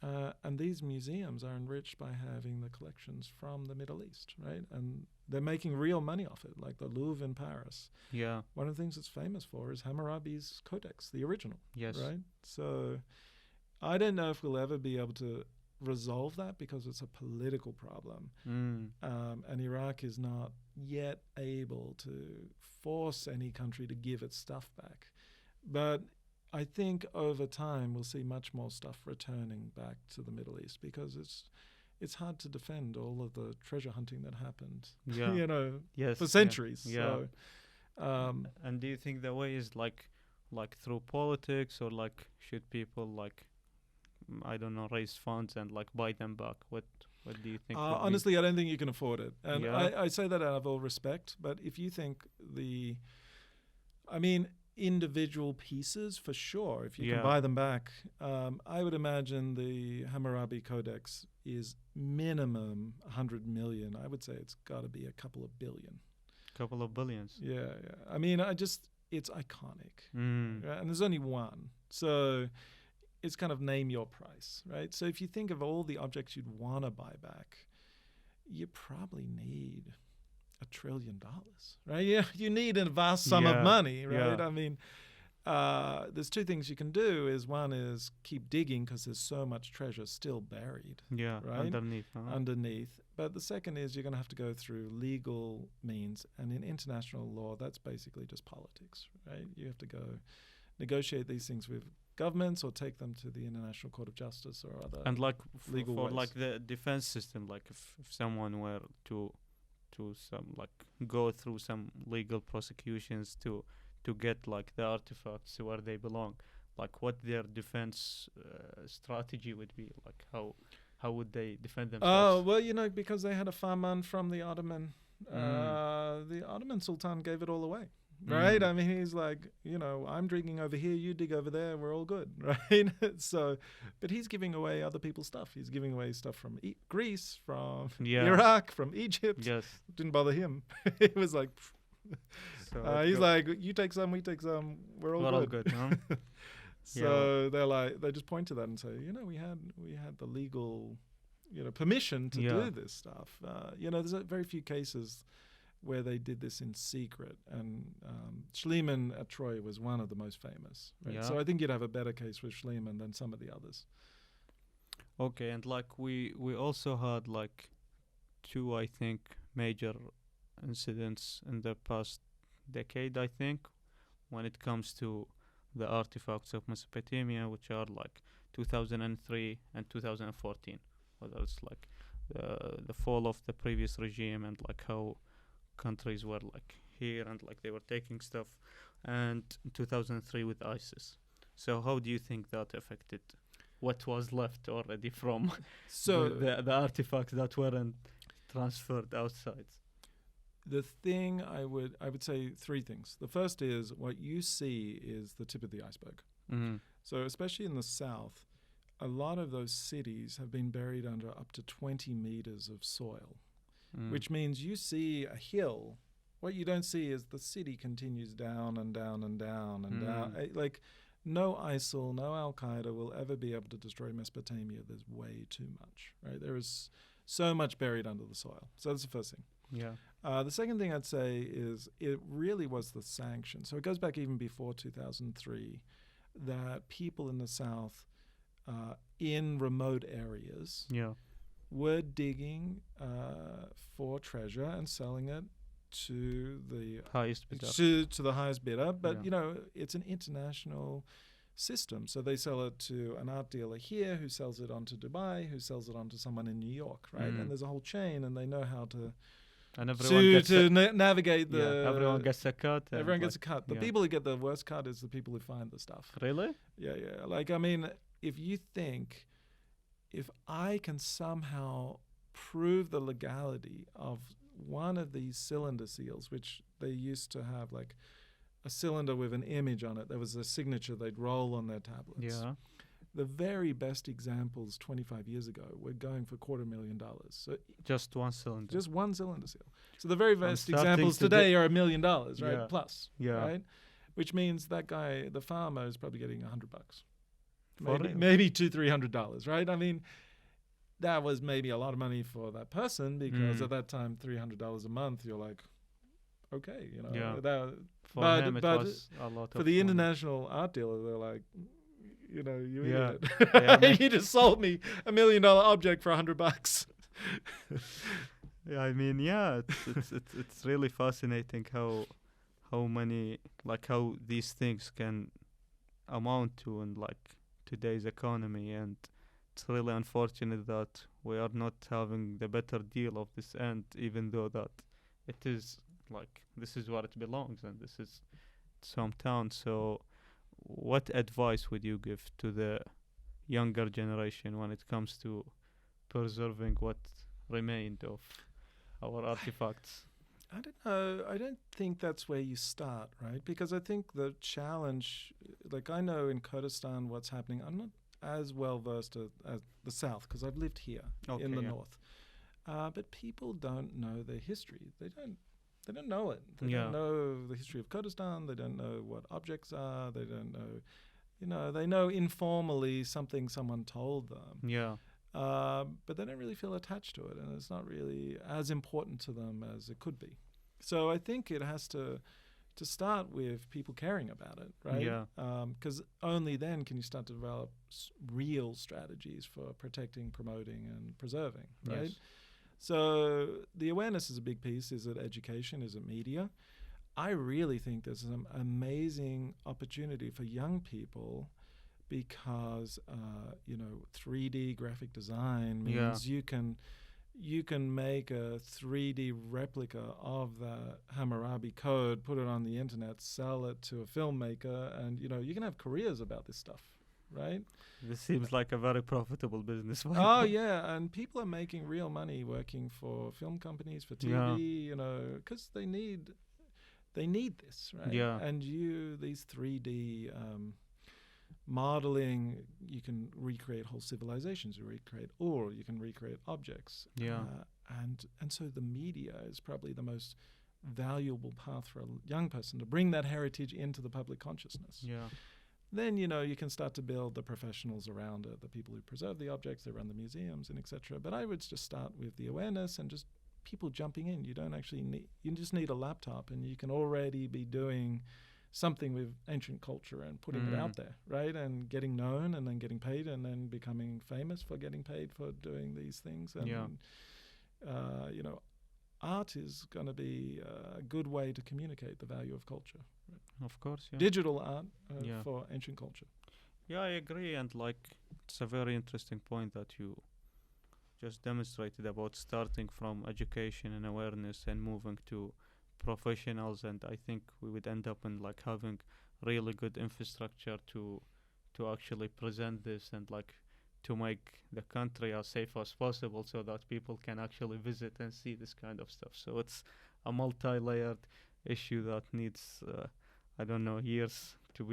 And these museums are enriched by having the collections from the Middle East, right? And they're making real money off it, like the Louvre in Paris. One of the things it's famous for is Hammurabi's Codex, the original, right? So I don't know if we'll ever be able to resolve that because it's a political problem. And Iraq is not yet able to force any country to give its stuff back. But I think over time we'll see much more stuff returning back to the Middle East because it's hard to defend all of the treasure hunting that happened, for centuries. So, and do you think the way is like through politics, or should people I don't know, raise funds and buy them back? What do you think? Honestly, I don't think you can afford it. And I say that out of all respect, but if you think individual pieces, for sure, if you can buy them back, I would imagine the Hammurabi Codex is minimum 100 million. I would say it's got to be a couple of billion. Couple of billions. Yeah. It's iconic. Right? And there's only one. So it's kind of name your price, right? So if you think of all the objects you'd want to buy back, you probably need $1 trillion, right? Yeah, you need a vast sum of money, right? There's two things you can do. One is keep digging because there's so much treasure still buried, right? Underneath. But the second is you're going to have to go through legal means, and in international law, that's basically just politics, right? You have to go negotiate these things with governments or take them to the International Court of Justice or other legal ways. The defense system, if someone were to go through some legal prosecutions to get the artifacts where they belong, what their defense strategy would be, how would they defend themselves? Oh, well, because they had a farman from the Ottoman, the Ottoman Sultan gave it all away. right? I mean, he's like, I'm drinking over here, you dig over there, we're all good, right? So, but he's giving away other people's stuff. He's giving away stuff from Greece, from Iraq, from Egypt. Yes. Didn't bother him. It was like, so he's like, you take some, we take some, we're all good. Huh? So they just point to that and say, we had the legal, permission to do this stuff. There's very few cases where they did this in secret, and Schliemann at Troy was one of the most famous. Right? Yeah. So I think you'd have a better case with Schliemann than some of the others. Okay, and we also had 2, I think, major incidents in the past decade, I think, when it comes to the artifacts of Mesopotamia, which are 2003 and 2014, whether it's the fall of the previous regime and how countries were here and they were taking stuff, and 2003 with ISIS. So how do you think that affected what was left already from the artifacts that weren't transferred outside? The thing I would say 3 things. The first is what you see is the tip of the iceberg. Mm-hmm. So especially in the south, a lot of those cities have been buried under up to 20 meters of soil, which means you see a hill. What you don't see is the city continues down and down and down and down. No ISIL, no Al-Qaeda will ever be able to destroy Mesopotamia. There's way too much, right? There is so much buried under the soil. So that's the first thing. Yeah. The second thing I'd say is it really was the sanction. So it goes back even before 2003 that people in the south in remote areas were digging for treasure and selling it to the highest bidder. To the highest bidder. But, it's an international system. So they sell it to an art dealer here who sells it on to Dubai, who sells it on to someone in New York, right? And there's a whole chain, and they know how to... And everyone navigate the... everyone gets a cut. Everyone gets a cut. The people who get the worst cut is the people who find the stuff. Really? Yeah. If you think, if I can somehow prove the legality of one of these cylinder seals, which they used to have a cylinder with an image on it, there was a signature they'd roll on their tablets. Yeah. The very best examples 25 years ago were going for $250,000. So just one cylinder. Just one cylinder seal. So the very best examples today are $1 million, right? Yeah. Plus, yeah. Right? Which means that guy, the farmer, is probably getting $100. Maybe $200-$300, right? I mean, that was maybe a lot of money for that person because at that time, $300 a month, you're like, okay, For him, it was a lot for the international art dealer, they're like, you idiot. You just sold me $1 million object for $100. Yeah, I mean, it's really fascinating how many how these things can amount to in today's economy, and it's really unfortunate that we are not having the better deal of this end, even though that it is this is where it belongs and this is its hometown. So what advice would you give to the younger generation when it comes to preserving what remained of our artifacts? I don't know. I don't think that's where you start, right? Because I think the challenge, I know in Kurdistan what's happening. I'm not as well versed as the South because I've lived here in the North. But people don't know their history. They don't know it. They don't know the history of Kurdistan. They don't know what objects are. They don't know, they know informally something someone told them. Yeah. But they don't really feel attached to it, and it's not really as important to them as it could be. So I think it has to start with people caring about it, right? Yeah. Because only then can you start to develop real strategies for protecting, promoting, and preserving, right? Yes. So the awareness is a big piece. Is it education? Is it media? I really think there's an amazing opportunity for young people because 3D graphic design means you can make a 3D replica of the Hammurabi code, put it on the internet, sell it to a filmmaker, and you can have careers about this stuff, right? This seems like a very profitable business. Oh yeah, and people are making real money working for film companies, for TV, because they they need this, right? Yeah. And these 3D modeling, you can recreate whole civilizations, you recreate ore, you can recreate objects. Yeah. And so the media is probably the most valuable path for a young person to bring that heritage into the public consciousness. Yeah. Then, you can start to build the professionals around it, the people who preserve the objects, they run the museums and etc. But I would just start with the awareness and just people jumping in. You don't actually need, you just need a laptop and you can already be doing something with ancient culture and putting it out there, right? And getting known and then getting paid and then becoming famous for getting paid for doing these things. And, art is going to be a good way to communicate the value of culture. Right? Of course, yeah. Digital art for ancient culture. Yeah, I agree. And it's a very interesting point that you just demonstrated about starting from education and awareness and moving to professionals. And I think we would end up in having really good infrastructure to actually present this and to make the country as safe as possible so that people can actually visit and see this kind of stuff. So it's a multi-layered issue that needs years to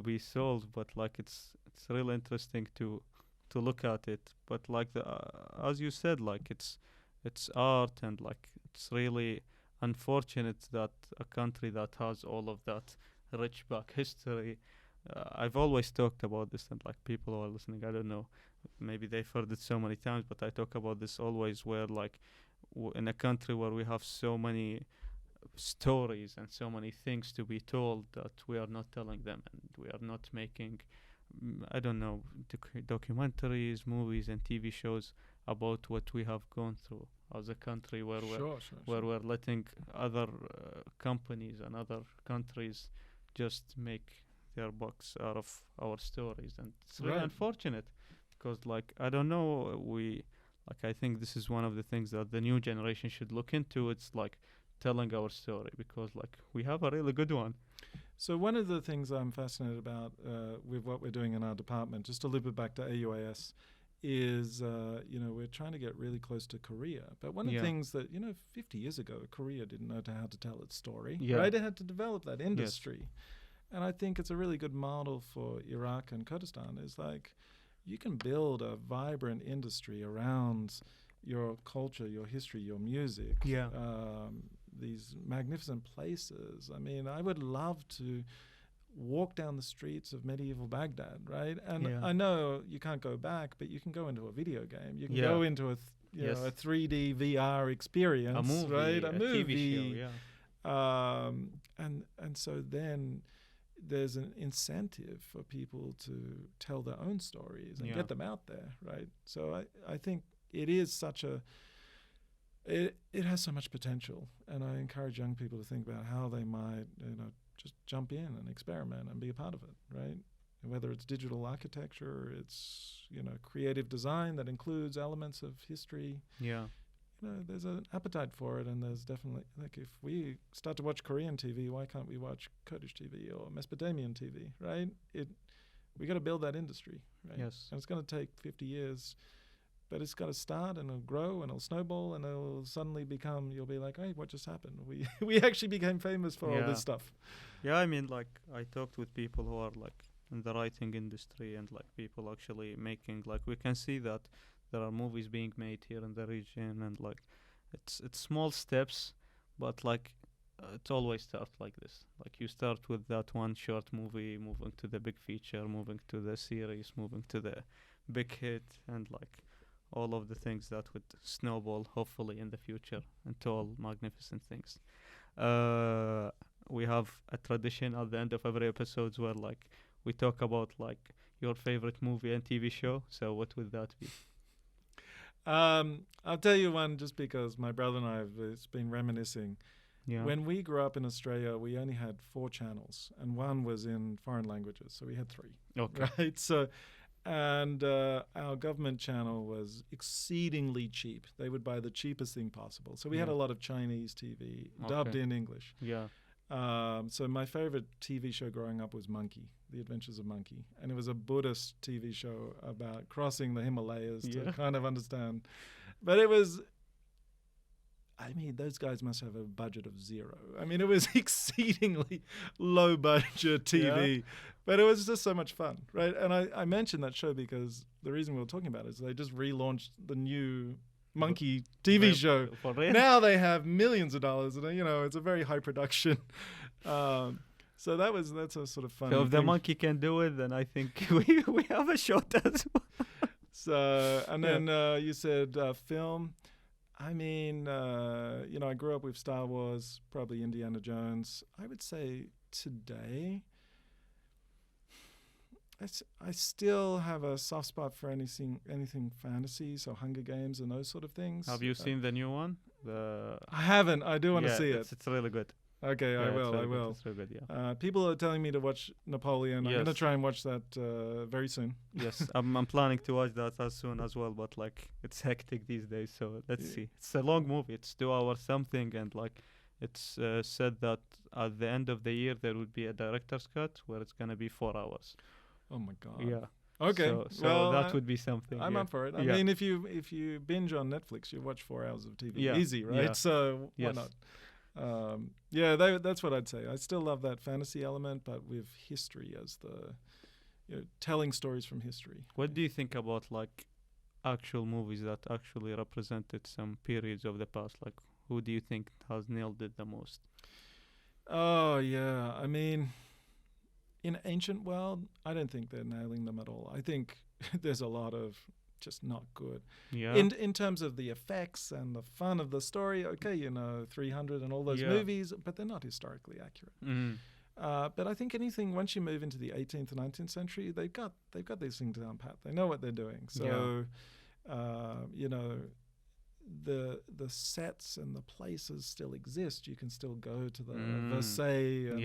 be solved, but it's really interesting to look at it. But as you said, it's art, and it's really unfortunate that a country that has all of that rich back history. I've always talked about this, and people who are listening, I don't know, maybe they've heard it so many times, but I talk about this always, where in a country where we have so many stories and so many things to be told that we are not telling them, and we are not making documentaries, movies and TV shows about what we have gone through as a country, where we're letting other companies and other countries just make their bucks out of our stories. And it's really unfortunate, because I don't know, I think this is one of the things that the new generation should look into. It's telling our story, because we have a really good one. So one of the things I'm fascinated about with what we're doing in our department, just to loop it back to AUIS, is we're trying to get really close to Korea. But one of the things that 50 years ago, Korea didn't know how to tell its story, right? It had to develop that industry. And I think it's a really good model for Iraq and Kurdistan, is you can build a vibrant industry around your culture, your history, your music, these magnificent places. I mean, I would love to walk down the streets of medieval Baghdad, right? And I know you can't go back, but you can go into a video game. You can go into a 3D VR experience, a movie, right? A TV show, and so then there's an incentive for people to tell their own stories and get them out there, right? So I think it is such it has so much potential, and I encourage young people to think about how they might, just jump in and experiment and be a part of it, right? Whether it's digital architecture, it's, creative design that includes elements of history. Yeah. There's an appetite for it, and there's definitely, if we start to watch Korean TV, why can't we watch Kurdish TV or Mesopotamian TV, right? We got to build that industry, right? Yes. And it's going to take 50 years, but it's got to start, and it'll grow, and it'll snowball, and it'll suddenly become, you'll be like, hey, what just happened? We actually became famous for all this stuff. Yeah, I mean, I talked with people who are in the writing industry, and people actually making, we can see that there are movies being made here in the region, and it's small steps, but it always starts like this. You start with that one short movie, moving to the big feature, moving to the series, moving to the big hit, and all of the things that would snowball, hopefully, in the future into all magnificent things. We have a tradition at the end of every episode where we talk about your favorite movie and TV show. So what would that be? I'll tell you one, just because my brother and I have been reminiscing. Yeah. When we grew up in Australia, we only had 4 channels, and one was in foreign languages, so we had 3. Okay. Right? So, and our government channel was exceedingly cheap. They would buy the cheapest thing possible. So we had a lot of Chinese TV dubbed in English. Yeah. So my favorite TV show growing up was Monkey, The Adventures of Monkey. And it was a Buddhist TV show about crossing the Himalayas to kind of understand. But it was, I mean, those guys must have a budget of zero. I mean, it was exceedingly low budget TV, but it was just so much fun, right? And I mentioned that show because the reason we were talking about it is they just relaunched the new monkey TV show. For real? Now they have millions of dollars, and it's a very high production. So that's a sort of fun. So if the monkey can do it, then I think we have a shot as well. So and then you said film. I mean, I grew up with Star Wars, probably Indiana Jones. I would say today, I still have a soft spot for anything fantasy, so Hunger Games and those sort of things. Have you seen the new one? I haven't. I do want to see it. It's really good. Okay, I will. It's really good, yeah. People are telling me to watch Napoleon. I'm going to try and watch that very soon. Yes, I'm planning to watch that as soon as well, but it's hectic these days, so let's see. It's a long movie. It's 2 hours something, and it's said that at the end of the year there will be a director's cut where it's going to be 4 hours. Oh my God. Yeah. Okay. So well, that would be something. I'm up for it. I mean, if you binge on Netflix, you watch 4 hours of TV. Easy, right? Yeah. So why not? That's what I'd say. I still love that fantasy element, but with history as the telling stories from history. What do you think about actual movies that actually represented some periods of the past? Who do you think has nailed it the most? Oh yeah, I mean, in ancient world, I don't think they're nailing them at all. I think there's a lot of just not good. Yeah. In terms of the effects and the fun of the story, okay, 300 and all those movies, but they're not historically accurate. Mm. But I think anything once you move into the 18th and 19th century, they've got these things down pat. They know what they're doing. So, the sets and the places still exist. You can still go to the Versailles and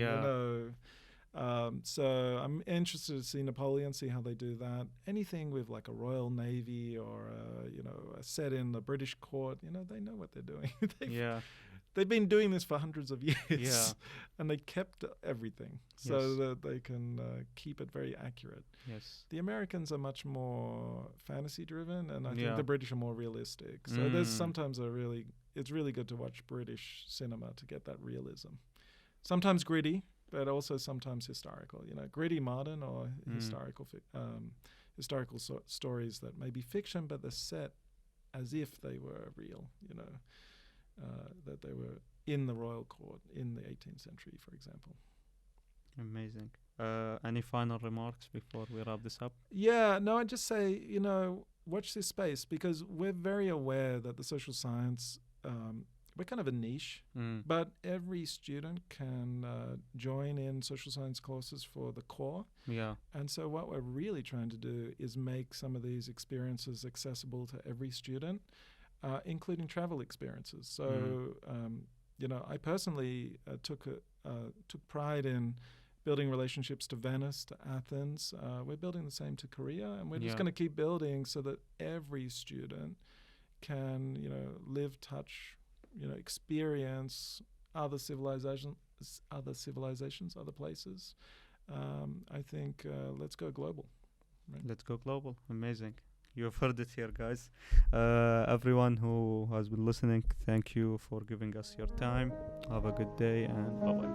so I'm interested to see Napoleon, see how they do that. Anything with a Royal Navy or a set in the British court, they know what they're doing. They've been doing this for hundreds of years, and they kept everything so that they can keep it very accurate. Yes. The Americans are much more fantasy driven, and I think the British are more realistic. So there's sometimes it's really good to watch British cinema to get that realism. Sometimes gritty, but also sometimes historical. Gritty modern or historical stories that may be fiction, but they're set as if they were real. That they were in the royal court in the 18th century, for example. Amazing. Any final remarks before we wrap this up? Yeah, no, I'd just say, watch this space, because we're very aware that the social science, we're kind of a niche, but every student can join in social science courses for the core. Yeah. And so what we're really trying to do is make some of these experiences accessible to every student, including travel experiences. So, I personally took pride in building relationships to Venice, to Athens. We're building the same to Korea, and we're just going to keep building so that every student can, live, touch, experience other civilizations, other places. I think let's go global. Right? Let's go global. Amazing. You've heard it here, guys. Everyone who has been listening, thank you for giving us your time. Have a good day, and bye-bye.